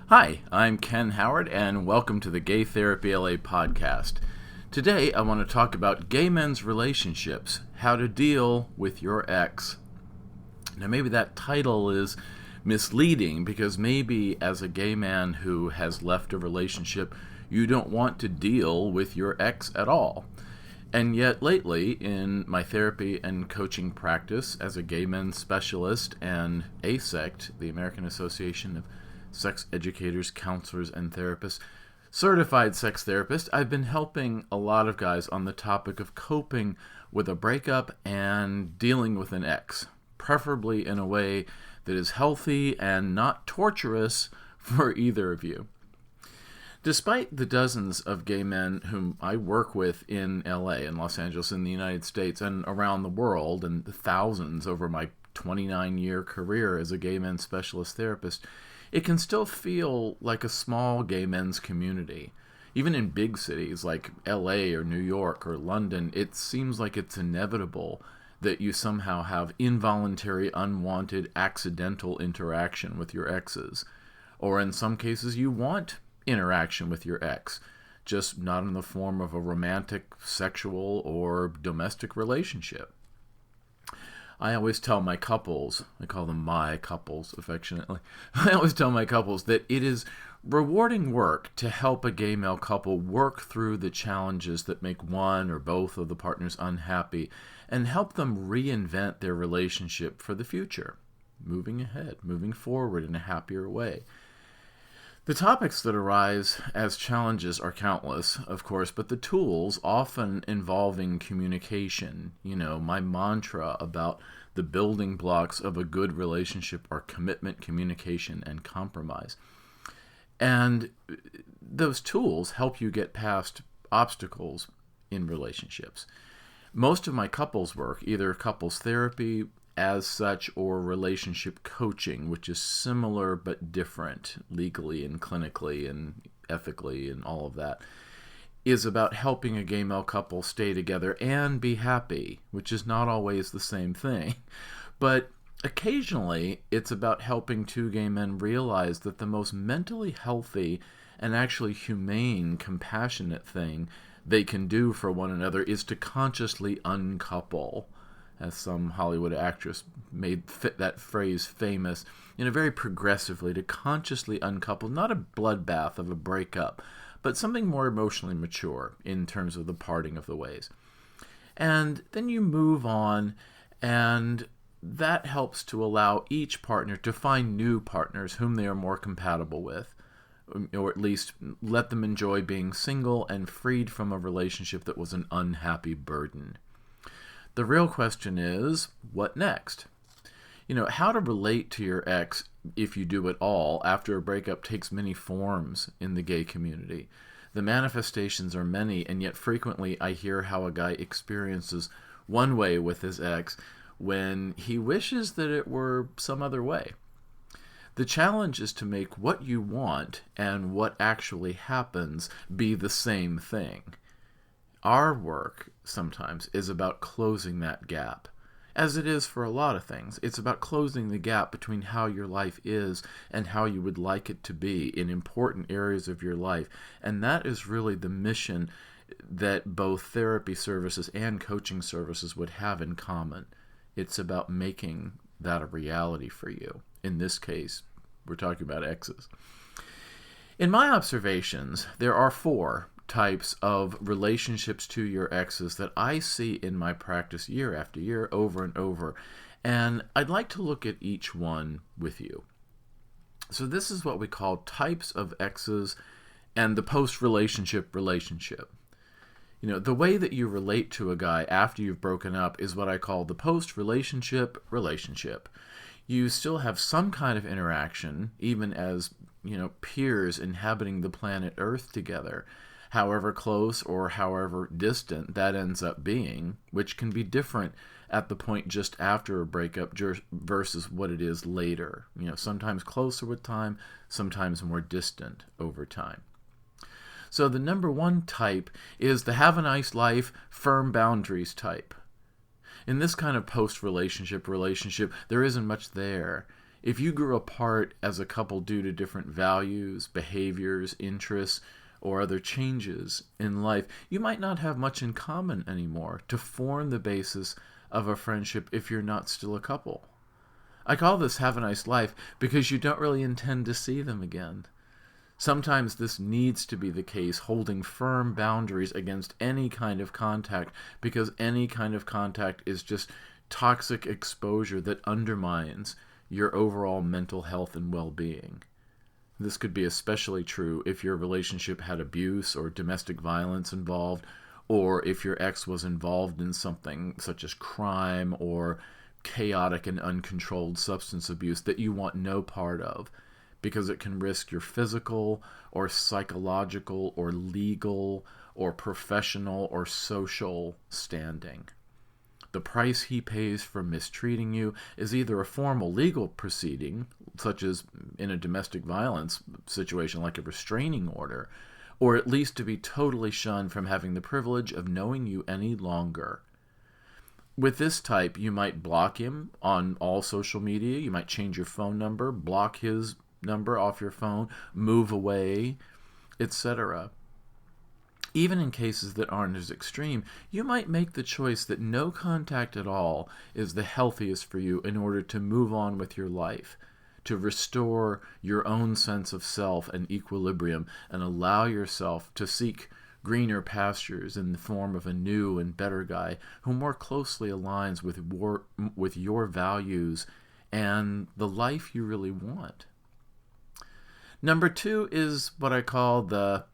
Hi, I'm Ken Howard, and welcome to the Gay Therapy LA podcast. Today, I want to talk about gay men's relationships, how to deal with your ex. Now, maybe that title is misleading because maybe as a gay man who has left a relationship, you don't want to deal with your ex at all. And yet lately, in my therapy and coaching practice as a gay men's specialist and ASECT, the American Association of Sex Educators, Counselors, and Therapists, certified sex therapist, I've been helping a lot of guys on the topic of coping with a breakup and dealing with an ex, preferably in a way that is healthy and not torturous for either of you. Despite the dozens of gay men whom I work with in LA, in Los Angeles, in the United States, and around the world, and the thousands over my 29-year career as a gay men's specialist therapist, it can still feel like a small gay men's community. Even in big cities like LA or New York or London, it seems like it's inevitable that you somehow have involuntary, unwanted, accidental interaction with your exes. Or in some cases, you want interaction with your ex, just not in the form of a romantic, sexual, or domestic relationship. I always tell my couples, I call them my couples affectionately, I always tell my couples that it is rewarding work to help a gay male couple work through the challenges that make one or both of the partners unhappy and help them reinvent their relationship for the future, moving ahead, moving forward in a happier way. The topics that arise as challenges are countless, of course, but the tools often involving communication. My mantra about the building blocks of a good relationship are commitment, communication, and compromise. And those tools help you get past obstacles in relationships. Most of my couples work, either couples therapy as such or relationship coaching, which is similar but different legally and clinically and ethically and all of that, is about helping a gay male couple stay together and be happy, which is not always the same thing. But occasionally, it's about helping two gay men realize that the most mentally healthy and actually humane, compassionate thing they can do for one another is to consciously uncouple. As some Hollywood actress made that phrase famous, in a very progressively, to consciously uncouple, not a bloodbath of a breakup, but something more emotionally mature in terms of the parting of the ways. And then you move on, and that helps to allow each partner to find new partners whom they are more compatible with, or at least let them enjoy being single and freed from a relationship that was an unhappy burden. The real question is, what next? How to relate to your ex, if you do at all, after a breakup takes many forms in the gay community. The manifestations are many, and yet frequently I hear how a guy experiences one way with his ex when he wishes that it were some other way. The challenge is to make what you want and what actually happens be the same thing. Our work sometimes is about closing that gap, as it is for a lot of things. It's about closing the gap between how your life is and how you would like it to be in important areas of your life. And that is really the mission that both therapy services and coaching services would have in common. It's about making that a reality for you. In this case, we're talking about exes. In my observations, there are 4 types of relationships to your exes that I see in my practice year after year, over and over. And I'd like to look at each one with you. So this is what we call types of exes and the post-relationship relationship. The way that you relate to a guy after you've broken up is what I call the post-relationship relationship. You still have some kind of interaction, even as, peers inhabiting the planet Earth together, however close or however distant that ends up being, which can be different at the point just after a breakup versus what it is later. Sometimes closer with time, sometimes more distant over time. So the number 1 type is the have a nice life, firm boundaries type. In this kind of post-relationship relationship, there isn't much there. If you grew apart as a couple due to different values, behaviors, interests, or other changes in life, you might not have much in common anymore to form the basis of a friendship if you're not still a couple. I call this have a nice life because you don't really intend to see them again. Sometimes this needs to be the case, holding firm boundaries against any kind of contact, because any kind of contact is just toxic exposure that undermines your overall mental health and well-being. This could be especially true if your relationship had abuse or domestic violence involved, or if your ex was involved in something such as crime or chaotic and uncontrolled substance abuse that you want no part of, because it can risk your physical or psychological or legal or professional or social standing. The price he pays for mistreating you is either a formal legal proceeding, such as in a domestic violence situation like a restraining order, or at least to be totally shunned from having the privilege of knowing you any longer. With this type, you might block him on all social media, you might change your phone number, block his number off your phone, move away, etc. Even in cases that aren't as extreme, you might make the choice that no contact at all is the healthiest for you in order to move on with your life, to restore your own sense of self and equilibrium, and allow yourself to seek greener pastures in the form of a new and better guy who more closely aligns with your values and the life you really want. Number 2 is what I call the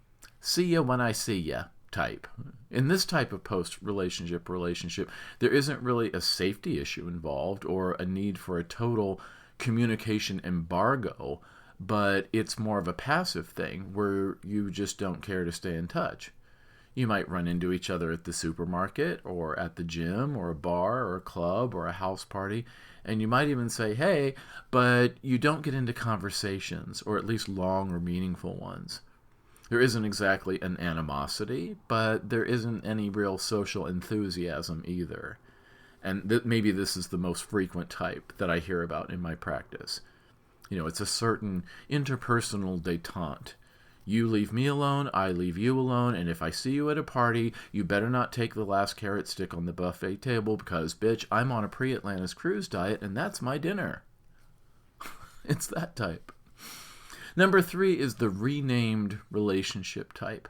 see ya when I see ya type. In this type of post-relationship, there isn't really a safety issue involved or a need for a total communication embargo, but it's more of a passive thing where you just don't care to stay in touch. You might run into each other at the supermarket or at the gym or a bar or a club or a house party, and you might even say, hey, but you don't get into conversations, or at least long or meaningful ones. There isn't exactly an animosity, but there isn't any real social enthusiasm either. And maybe this is the most frequent type that I hear about in my practice. It's a certain interpersonal détente. You leave me alone, I leave you alone, and if I see you at a party, you better not take the last carrot stick on the buffet table because, bitch, I'm on a pre-Atlantis cruise diet and that's my dinner. It's that type. Number 3 is the renamed relationship type.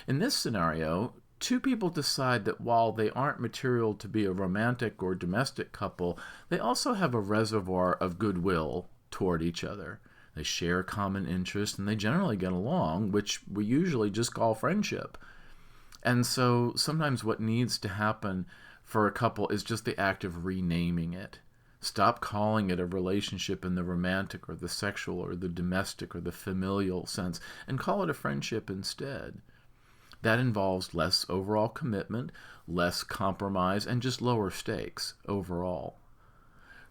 In this scenario, two people decide that while they aren't material to be a romantic or domestic couple, they also have a reservoir of goodwill toward each other. They share common interests and they generally get along, which we usually just call friendship. And so sometimes what needs to happen for a couple is just the act of renaming it. Stop calling it a relationship in the romantic or the sexual or the domestic or the familial sense and call it a friendship instead. That involves less overall commitment, less compromise, and just lower stakes overall.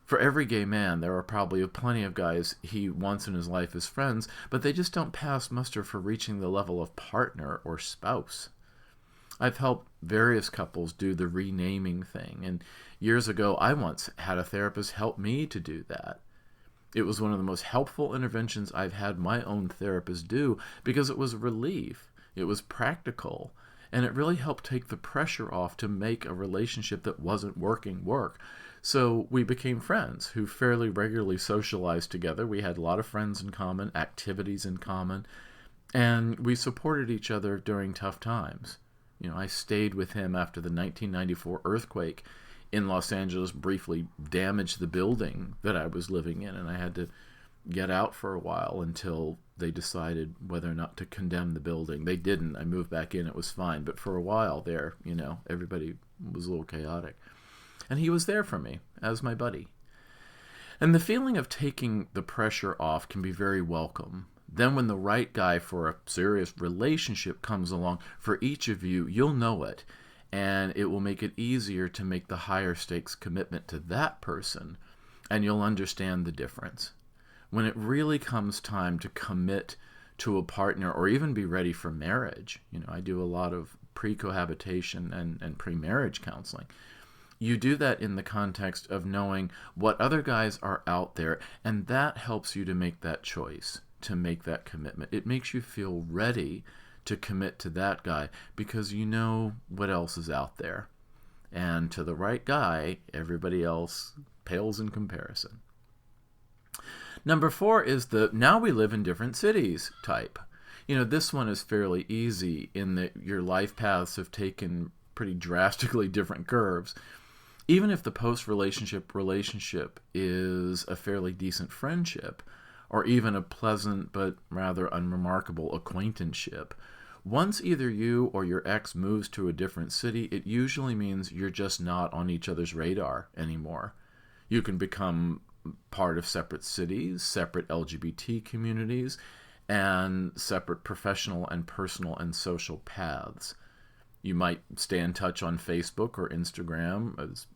For every gay man, there are probably plenty of guys he wants in his life as friends, but they just don't pass muster for reaching the level of partner or spouse. I've helped various couples do the renaming thing, and years ago I once had a therapist help me to do that. It was one of the most helpful interventions I've had my own therapist do because it was a relief, it was practical, and it really helped take the pressure off to make a relationship that wasn't working work. So we became friends who fairly regularly socialized together. We had a lot of friends in common, activities in common, and we supported each other during tough times. I stayed with him after the 1994 earthquake in Los Angeles briefly damaged the building that I was living in, and I had to get out for a while until they decided whether or not to condemn the building. They didn't. I moved back in. It was fine. But for a while there, everybody was a little chaotic. And he was there for me as my buddy. And the feeling of taking the pressure off can be very welcome. Then when the right guy for a serious relationship comes along, for each of you, you'll know it. And it will make it easier to make the higher stakes commitment to that person. And you'll understand the difference. When it really comes time to commit to a partner or even be ready for marriage, I do a lot of pre-cohabitation and pre-marriage counseling. You do that in the context of knowing what other guys are out there, and that helps you to make that choice, to make that commitment. It makes you feel ready to commit to that guy because you know what else is out there. And to the right guy, everybody else pales in comparison. Number 4 is the now we live in different cities type. This one is fairly easy in that your life paths have taken pretty drastically different curves. Even if the post-relationship relationship is a fairly decent friendship, or even a pleasant but rather unremarkable acquaintanceship, once either you or your ex moves to a different city, it usually means you're just not on each other's radar anymore. You can become part of separate cities, separate LGBT communities, and separate professional and personal and social paths. You might stay in touch on Facebook or Instagram, as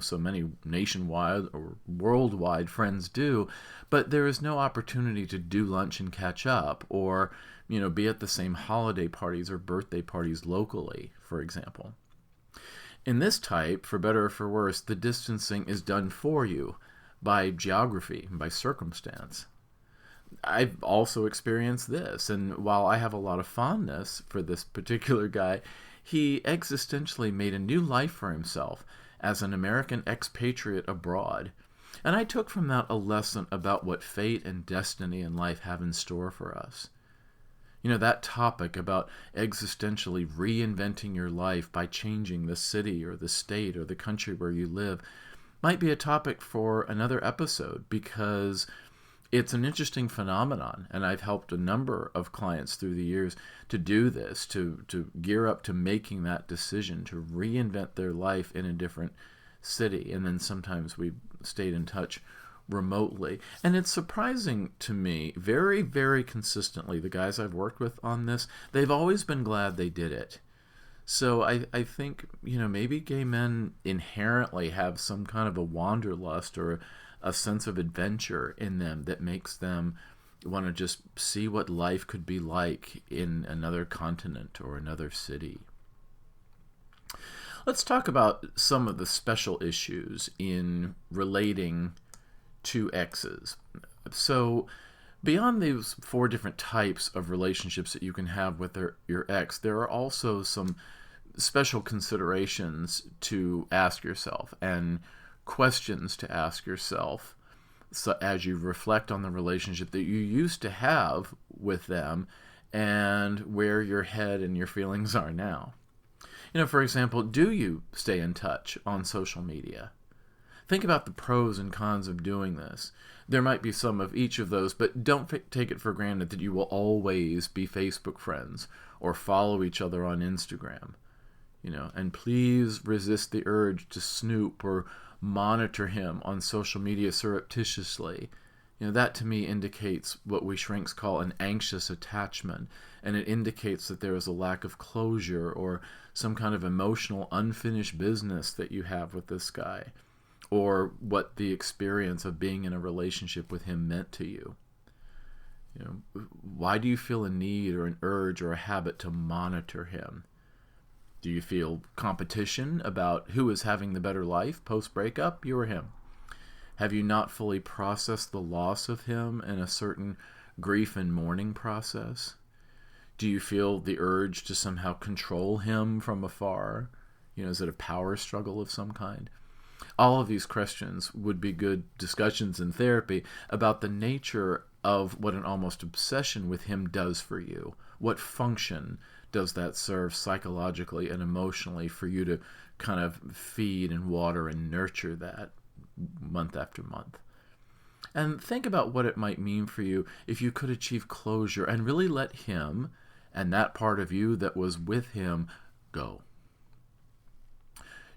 so many nationwide or worldwide friends do, but there is no opportunity to do lunch and catch up, or be at the same holiday parties or birthday parties locally, for example. In this type, for better or for worse, the distancing is done for you by geography, by circumstance. I've also experienced this, and while I have a lot of fondness for this particular guy, he existentially made a new life for himself as an American expatriate abroad. And I took from that a lesson about what fate and destiny and life have in store for us. That topic about existentially reinventing your life by changing the city or the state or the country where you live might be a topic for another episode, because it's an interesting phenomenon, and I've helped a number of clients through the years to do this, to gear up to making that decision, to reinvent their life in a different city. And then sometimes we stayed in touch remotely. And it's surprising to me, very, very consistently, the guys I've worked with on this, they've always been glad they did it. So I think, maybe gay men inherently have some kind of a wanderlust or a sense of adventure in them that makes them want to just see what life could be like in another continent or another city. Let's talk about some of the special issues in relating to exes. So beyond these 4 different types of relationships that you can have with your ex, there are also some special considerations to ask yourself and questions to ask yourself, so as you reflect on the relationship that you used to have with them and where your head and your feelings are now. For example, do you stay in touch on social media? Think about the pros and cons of doing this. There might be some of each of those, but don't take it for granted that you will always be Facebook friends or follow each other on Instagram. And please resist the urge to snoop or monitor him on social media surreptitiously. That to me indicates what we shrinks call an anxious attachment, and it indicates that there is a lack of closure or some kind of emotional unfinished business that you have with this guy, or what the experience of being in a relationship with him meant to you. Why do you feel a need or an urge or a habit to monitor him? Do you feel competition about who is having the better life post-breakup, you or him? Have you not fully processed the loss of him in a certain grief and mourning process? Do you feel the urge to somehow control him from afar? Is it a power struggle of some kind? All of these questions would be good discussions in therapy about the nature of what an almost obsession with him does for you. What function does that serve psychologically and emotionally for you to kind of feed and water and nurture that month after month? And think about what it might mean for you if you could achieve closure and really let him and that part of you that was with him go.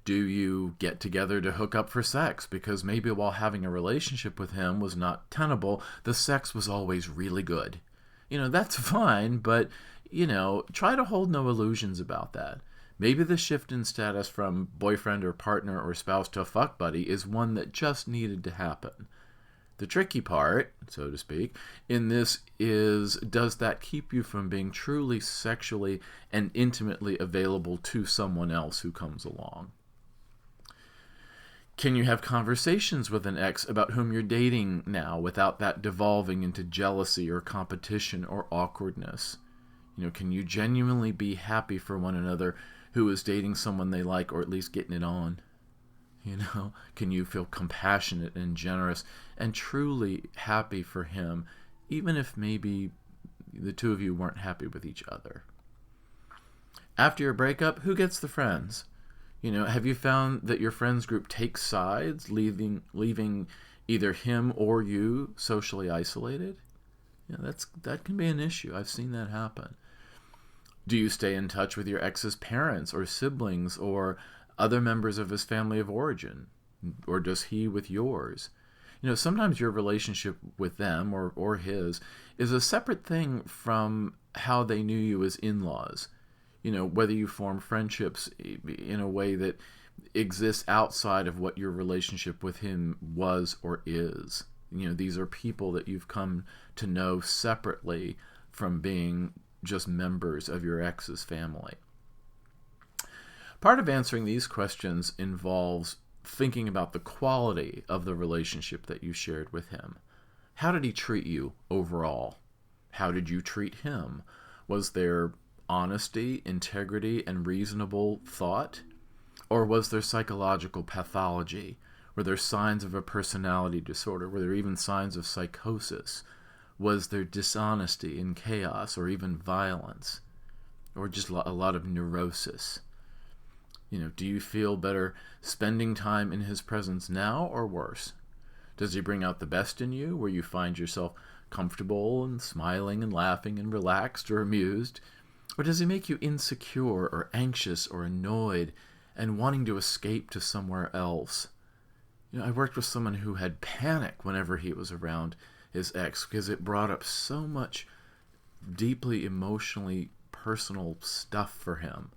Do you get together to hook up for sex because maybe while having a relationship with him was not tenable, the sex was always really good? That's fine, but try to hold no illusions about that. Maybe the shift in status from boyfriend or partner or spouse to fuck buddy is one that just needed to happen. The tricky part, so to speak, in this is, does that keep you from being truly sexually and intimately available to someone else who comes along? Can you have conversations with an ex about whom you're dating now without that devolving into jealousy or competition or awkwardness? Can you genuinely be happy for one another who is dating someone they like, or at least getting it on? Can you feel compassionate and generous and truly happy for him, even if maybe the two of you weren't happy with each other? After your breakup, who gets the friends? Have you found that your friends group takes sides, leaving either him or you socially isolated? That can be an issue. I've seen that happen. Do you stay in touch with your ex's parents or siblings or other members of his family of origin? Or does he with yours? Sometimes your relationship with them or his is a separate thing from how they knew you as in-laws. Whether you form friendships in a way that exists outside of what your relationship with him was or is. These are people that you've come to know separately from being just members of your ex's family. Part of answering these questions involves thinking about the quality of the relationship that you shared with him. How did he treat you overall? How did you treat him? Was there honesty, integrity, and reasonable thought? Or was there psychological pathology? Were there signs of a personality disorder? Were there even signs of psychosis? Was there dishonesty and chaos, or even violence? Or just a lot of neurosis? Do you feel better spending time in his presence now, or worse? Does he bring out the best in you, where you find yourself comfortable and smiling and laughing and relaxed or amused? Or does he make you insecure or anxious or annoyed and wanting to escape to somewhere else? I worked with someone who had panic whenever he was around his ex because it brought up so much deeply emotionally personal stuff for him.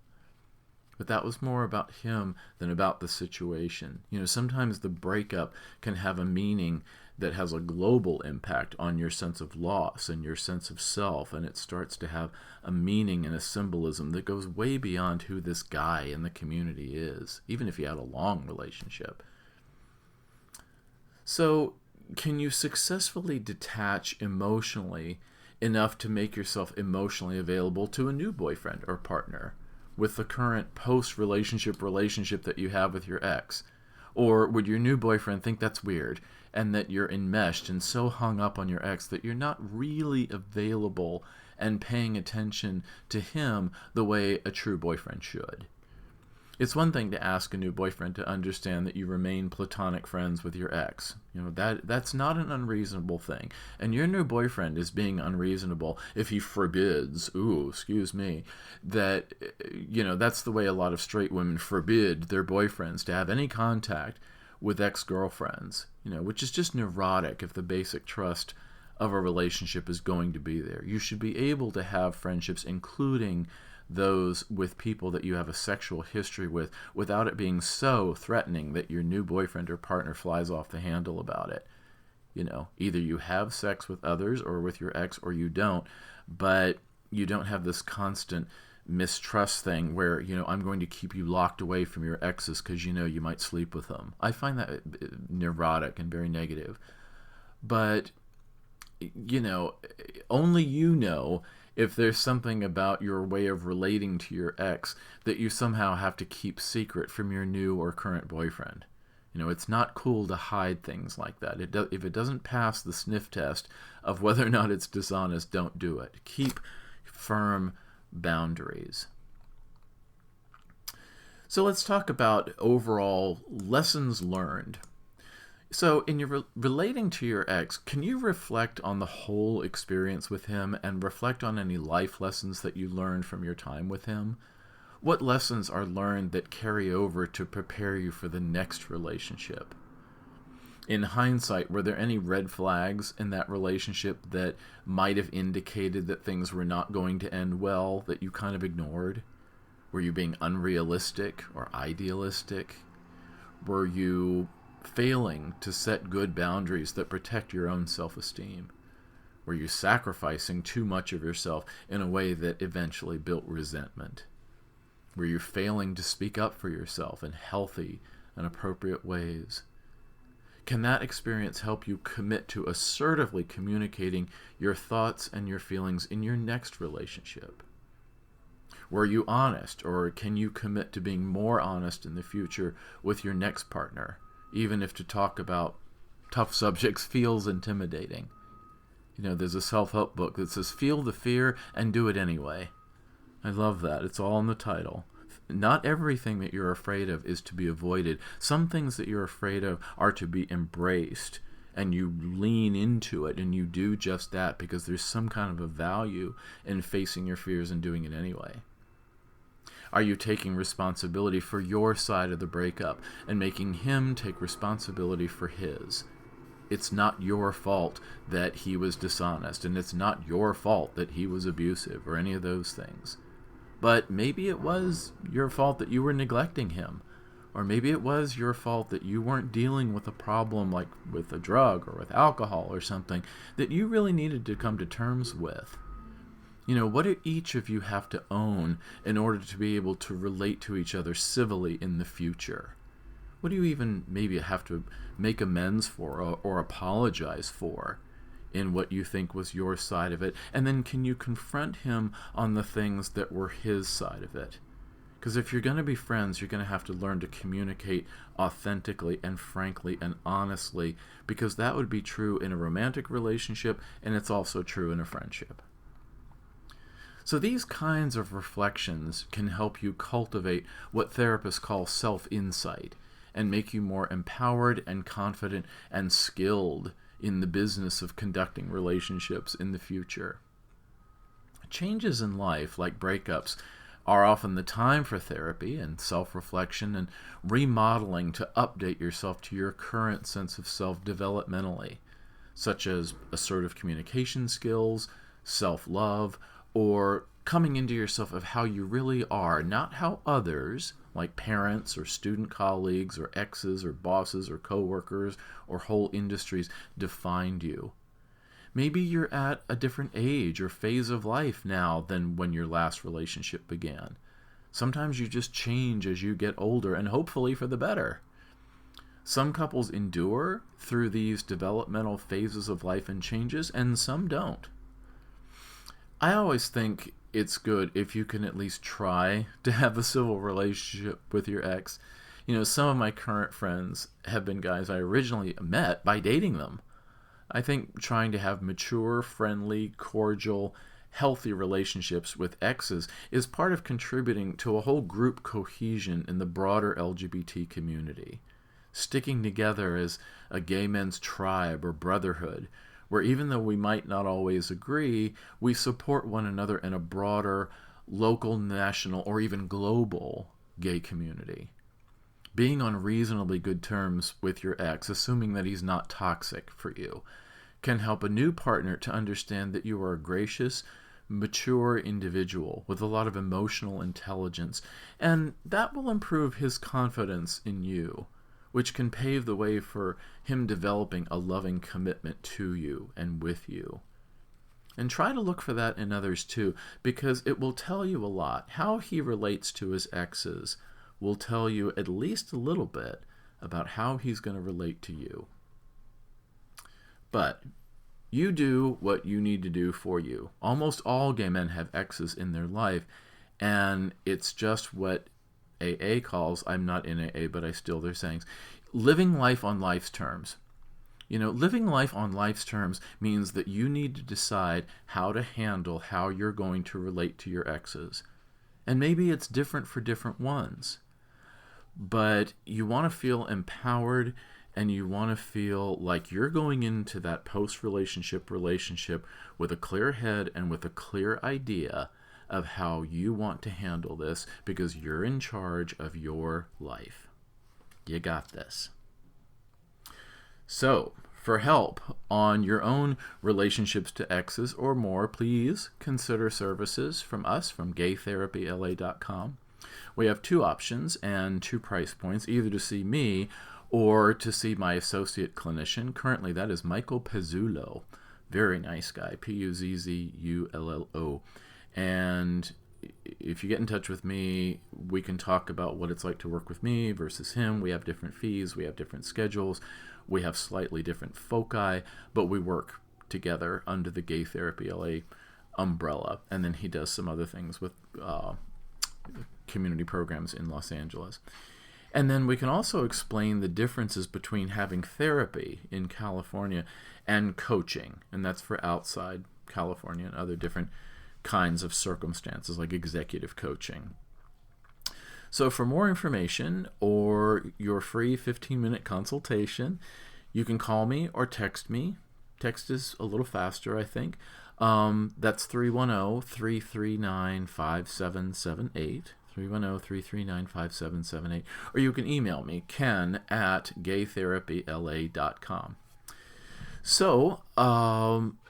But that was more about him than about the situation. Sometimes the breakup can have a meaning that has a global impact on your sense of loss and your sense of self, and it starts to have a meaning and a symbolism that goes way beyond who this guy in the community is, even if you had a long relationship. So, can you successfully detach emotionally enough to make yourself emotionally available to a new boyfriend or partner with the current post-relationship that you have with your ex? Or would your new boyfriend think that's weird and that you're enmeshed and so hung up on your ex that you're not really available and paying attention to him the way a true boyfriend should? It's one thing to ask a new boyfriend to understand that you remain platonic friends with your ex. That's not an unreasonable thing. And your new boyfriend is being unreasonable if he forbids, that, that's the way a lot of straight women forbid their boyfriends to have any contact with ex-girlfriends, which is just neurotic if the basic trust of a relationship is going to be there. You should be able to have friendships, including those with people that you have a sexual history with, without it being so threatening that your new boyfriend or partner flies off the handle about it. Either you have sex with others or with your ex, or you don't, but you don't have this constant mistrust thing where, I'm going to keep you locked away from your exes because you might sleep with them. I find that neurotic and very negative. But, only if there's something about your way of relating to your ex that you somehow have to keep secret from your new or current boyfriend. It's not cool to hide things like that. If it doesn't pass the sniff test of whether or not it's dishonest, don't do it. Keep firm boundaries. So let's talk about overall lessons learned. So in your relating to your ex, can you reflect on the whole experience with him and reflect on any life lessons that you learned from your time with him? What lessons are learned that carry over to prepare you for the next relationship? In hindsight, were there any red flags in that relationship that might have indicated that things were not going to end well that you kind of ignored? Were you being unrealistic or idealistic? Were you failing to set good boundaries that protect your own self-esteem? Were you sacrificing too much of yourself in a way that eventually built resentment? Were you failing to speak up for yourself in healthy, and appropriate ways? Can that experience help you commit to assertively communicating your thoughts and your feelings in your next relationship? Were you honest, or can you commit to being more honest in the future with your next partner, even if to talk about tough subjects feels intimidating? There's a self-help book that says, feel the fear and do it anyway. I love that. It's all in the title. Not everything that you're afraid of is to be avoided. Some things that you're afraid of are to be embraced, and you lean into it, and you do just that because there's some kind of a value in facing your fears and doing it anyway. Are you taking responsibility for your side of the breakup and making him take responsibility for his? It's not your fault that he was dishonest, and it's not your fault that he was abusive or any of those things. But maybe it was your fault that you were neglecting him, or maybe it was your fault that you weren't dealing with a problem like with a drug or with alcohol or something that you really needed to come to terms with. What do each of you have to own in order to be able to relate to each other civilly in the future? What do you even maybe have to make amends for or apologize for in what you think was your side of it? And then can you confront him on the things that were his side of it? Because if you're going to be friends, you're going to have to learn to communicate authentically and frankly and honestly, because that would be true in a romantic relationship, and it's also true in a friendship. So these kinds of reflections can help you cultivate what therapists call self-insight, and make you more empowered and confident and skilled in the business of conducting relationships in the future. Changes in life, like breakups, are often the time for therapy and self-reflection and remodeling to update yourself to your current sense of self developmentally, such as assertive communication skills, self-love, or coming into yourself of how you really are, not how others, like parents or student colleagues or exes or bosses or coworkers or whole industries, defined you. Maybe you're at a different age or phase of life now than when your last relationship began. Sometimes you just change as you get older, and hopefully for the better. Some couples endure through these developmental phases of life and changes, and some don't. I always think it's good if you can at least try to have a civil relationship with your ex. Some of my current friends have been guys I originally met by dating them. I think trying to have mature, friendly, cordial, healthy relationships with exes is part of contributing to a whole group cohesion in the broader LGBT community. Sticking together as a gay men's tribe or brotherhood, where even though we might not always agree, we support one another in a broader, local, national, or even global gay community. Being on reasonably good terms with your ex, assuming that he's not toxic for you, can help a new partner to understand that you are a gracious, mature individual with a lot of emotional intelligence, and that will improve his confidence in you, which can pave the way for him developing a loving commitment to you and with you. And try to look for that in others too, because it will tell you a lot. How he relates to his exes will tell you at least a little bit about how he's going to relate to you. But you do what you need to do for you. Almost all gay men have exes in their life, and it's just what AA calls, I'm not in AA, but I steal their sayings, living life on life's terms. Living life on life's terms means that you need to decide how to handle how you're going to relate to your exes. And maybe it's different for different ones. But you want to feel empowered, and you want to feel like you're going into that post-relationship relationship with a clear head and with a clear idea of how you want to handle this, because you're in charge of your life. You got this. So, for help on your own relationships to exes or more, please consider services from us, from gaytherapyla.com. We have 2 options and 2 price points, either to see me or to see my associate clinician. Currently, that is Michael Pezzulo. Very nice guy, Puzzullo. And if you get in touch with me, we can talk about what it's like to work with me versus him. We have different fees, we have different schedules, we have slightly different foci, but we work together under the Gay Therapy LA umbrella. And then he does some other things with community programs in Los Angeles. And then we can also explain the differences between having therapy in California and coaching, and that's for outside California and other different kinds of circumstances like executive coaching. So for more information or your free 15-minute consultation, you can call me or text me. Text is a little faster, I think. That's 310-339-5778. 310-339-5778. Or you can email me, ken@gaytherapyla.com. So,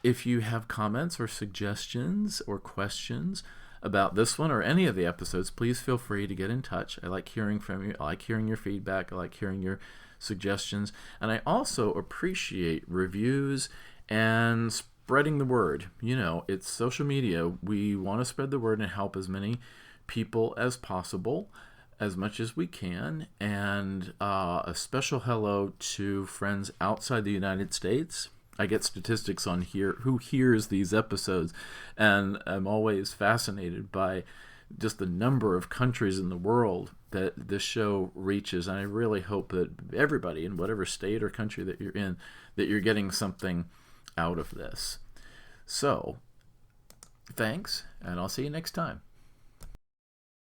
if you have comments or suggestions or questions about this one or any of the episodes, please feel free to get in touch. I like hearing from you. I like hearing your feedback. I like hearing your suggestions. And I also appreciate reviews and spreading the word. You know, it's social media. We want to spread the word and help as many people as possible, as much as we can. And a special hello to friends outside the United States. I get statistics on here who hears these episodes, and I'm always fascinated by just the number of countries in the world that this show reaches. And I really hope that everybody in whatever state or country that you're in, that you're getting something out of this. So thanks, and I'll see you next time.